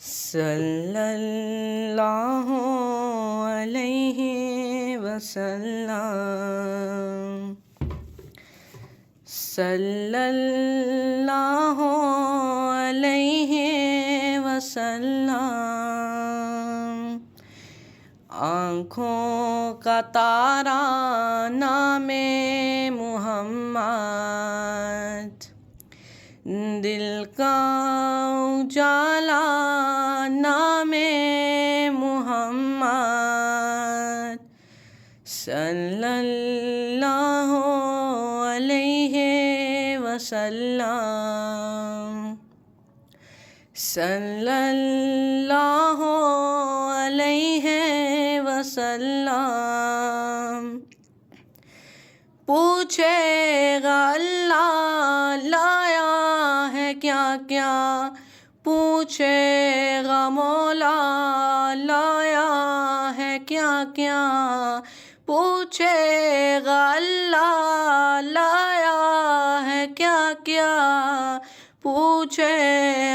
صلی اللہ علیہ وسلم، صلی اللہ علیہ وسلم۔ آنکھوں کا تارا نام محمد، دل کا اجالا نام محمد، صلی اللہ علیہ وسلم، صلی اللہ علیہ وسلم۔ پوچھے گا اللہ لایا ہے کیا کیا، پوچھے گا مولا لایا ہے کیا کیا، پوچھے گا اللہ لایا ہے کیا کیا، پوچھے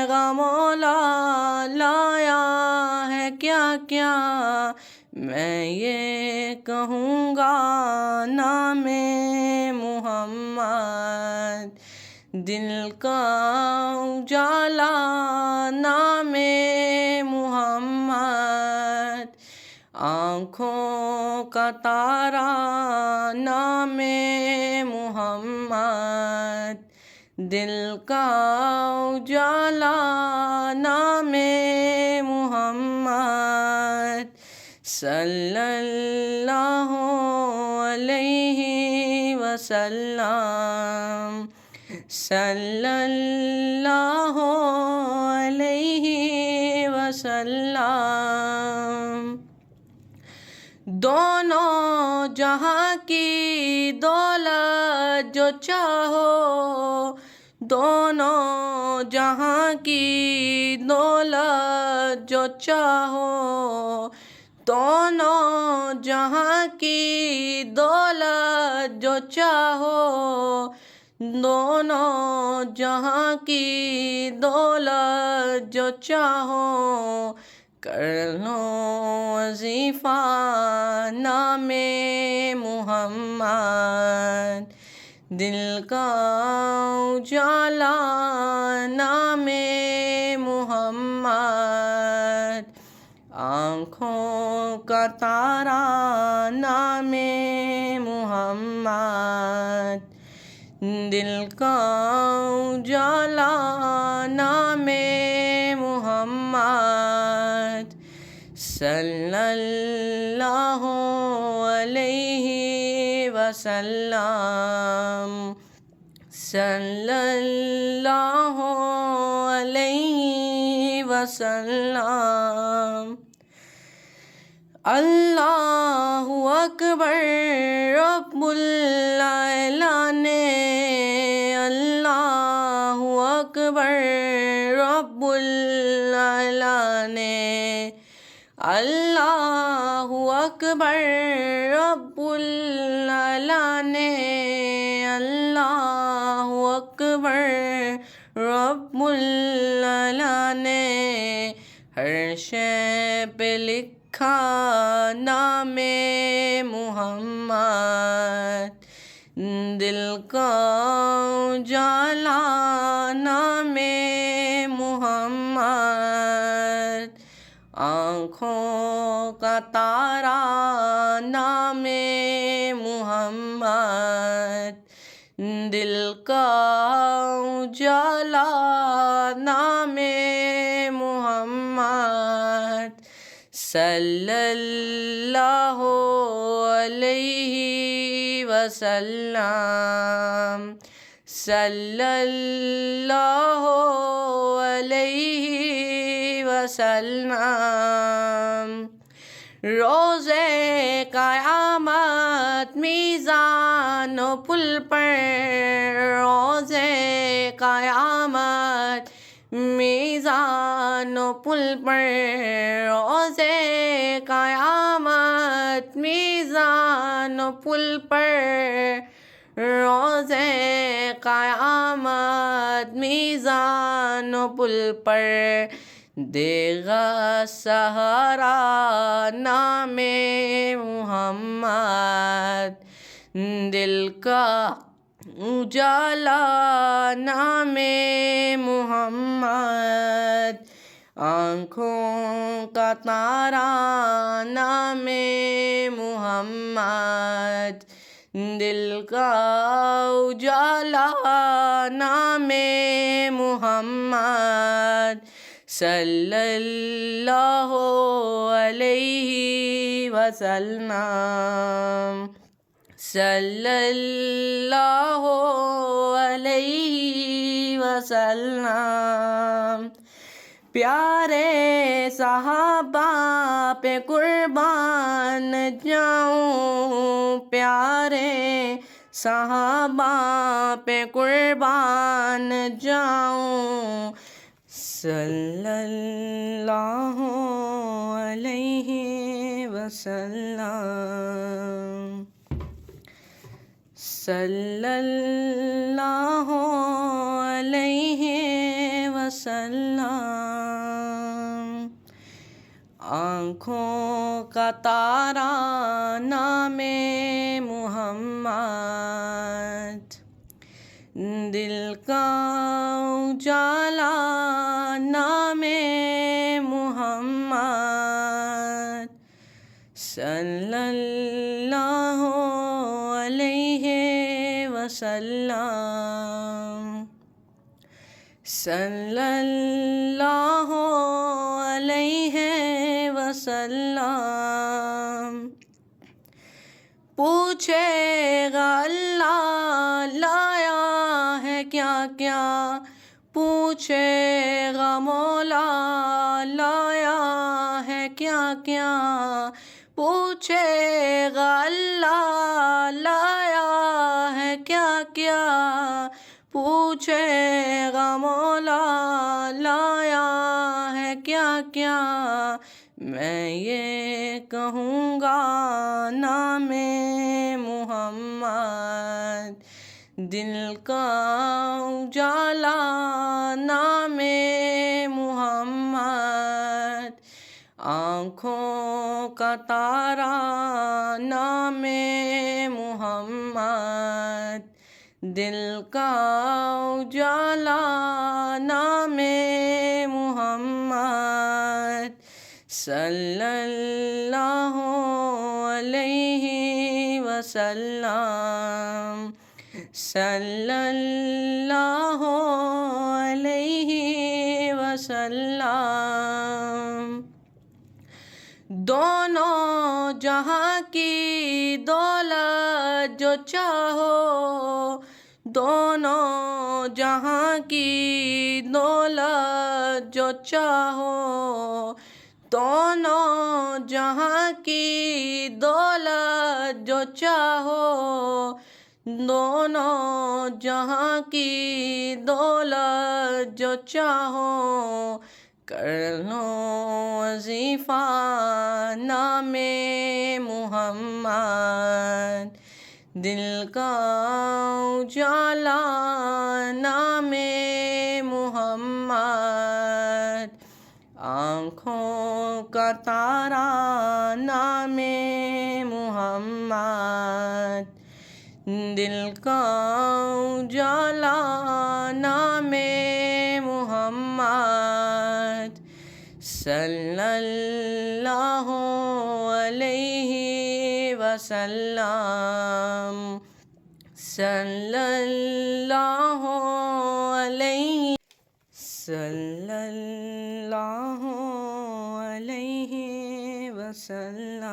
گا مولا لایا ہے کیا کیا۔ میں یہ کہوں گا نام محمد، دل کا اجالا نام محمد، آنکھوں کا تارا نام محمد، دل کا اجالا نام محمد، صلی اللہ علیہ وسلم، صلی اللہ علیہ وسلم۔ دونوں جہاں کی دولت جو چاہو، دونوں جہاں کی دولت جو چاہو، دونوں جہاں کی دولت جو چاہو، دونوں جہاں کی دولت جو چاہو، کر لو وظیفہ نام محمد، دل کا اجالا نام محمد، آنکھوں کا تارا نام محمد، دل کا اجالا نام محمد، صلی اللہ علیہ وسلم، صلی اللہ علیہ وسلم۔ اللہ اکبر رب العالمین، اللہ اکبر رب العالمین، اللہ اکبر رب العالمین، اللہ اکبر رب العالمین۔ ہر شے پہ لکھا نام محمد، دل کا اجالا نام محمد، آنکھوں کا تارا نام محمد، دل کا اجالا نام محمد، صلی اللہ علیہ وسلم، صلی اللہ علیہ وسلم۔ روز قیامت میزان و پل پر، روز قیامت میزان و پل پر، روز قیامت میزان و پل پر، روز قیامت میزان و پل پر دے گا سہارا نام محمد، دل کا اجالا نام محمد، آنکھوں کا تارا نام محمد، دل کا اجالا نام محمد، صلی اللہ علیہ وسلم، صلی اللہ علیہ وسلم۔ پیارے صحابہ پہ قربان جاؤں، پیارے صحابہ پہ قربان جاؤں، صلی اللہ علیہ وسلم، صلی اللہ علیہ وسلم۔ آنکھوں کا تارا نام محمد، دل کا اجالا نام محمد، صلی اللہ علیہ وسلم، صلی اللہ علیہ وسلم۔ پوچھے گا اللہ لایا ہے کیا کیا، پوچھے گا مولا لایا ہے کیا کیا، پوچھے گا اللہ لایا ہے کیا کیا، پوچھے گا مولا لایا ہے کیا کیا، میں یہ کہوں گا نام محمد، دل کا اجالا نام محمد، آنکھوں کا تارا نام محمد، دل کا اجالا نام محمد، صلی اللہ علیہ وسلم، صلی اللہ علیہ وسلم۔ دونوں جہاں کی دولت جو چاہو، دونوں جہاں کی دولت جو چاہو، دونوں جہاں کی دولت جو چاہو، دونوں جہاں کی دولت جو چاہو، کر لو وظیفہ نام محمد، دل کا اجالا نام محمد، آنکھوں کا تارا نام محمد، دل کا اجالا نام محمد، صلی اللہ علیہ وسلم، صلی اللہ علیہ، صلی اللہ علیہ وسلم،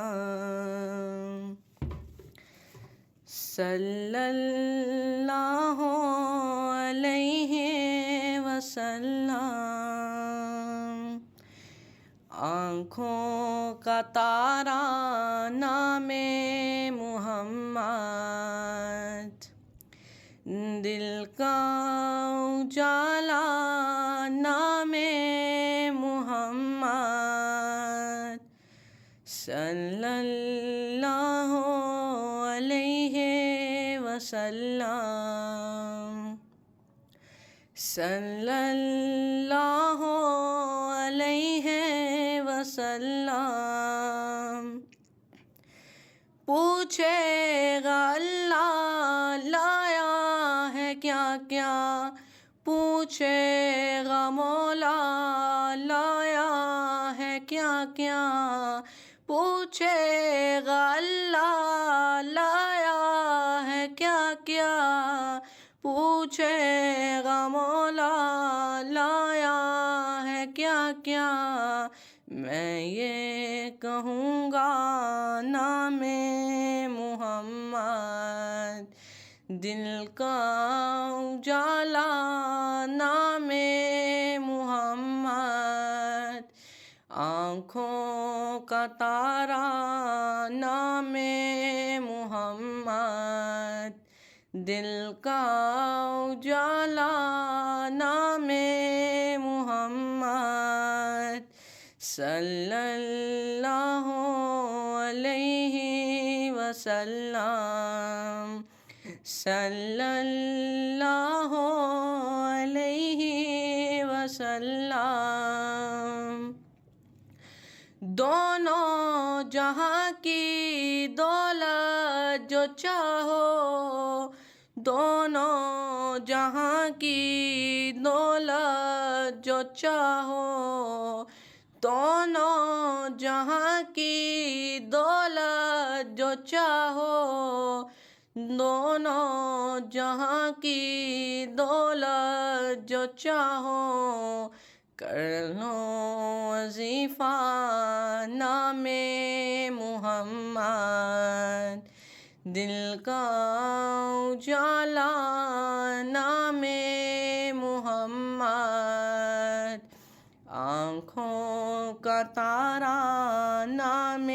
صلی اللہ علیہ وسلم۔ آنکھوں کا تارا نام محمد، دل کا اجالا نام محمد، صلی اللہ علیہ وسلم، صلی اللہ علیہ وسلم. پوچھے گا اللہ لایا ہے کیا کیا، پوچھے گا مولا لایا ہے کیا کیا، پوچھے گا اللہ لایا ہے کیا کیا، پوچھے گا مولا لایا ہے کیا کیا. میں یہ کہوں گا نام محمد، دل کا اجالا نام محمد، آنکھوں کا تارا نام محمد، دل کا اجالا نام محمد. صلی اللہ علیہ وسلم، صلی اللہ علیہ وسلم. دونوں جہاں کی دولت جو چاہو، دونوں جہاں کی دولت جو چاہو، دونوں جہاں کی دولت جو چاہو، دونوں جہاں کی دولت جو چاہو، کر لو وظیفہ نام محمد، دل کا اجالا نام محمد، آنکھوں کا تارا نام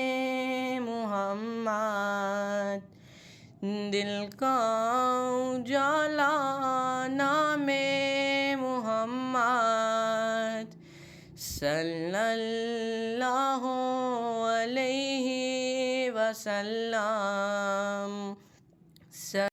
محمد، دل کا اجالا نام محمد. صلی اللہ علیہ وسلم.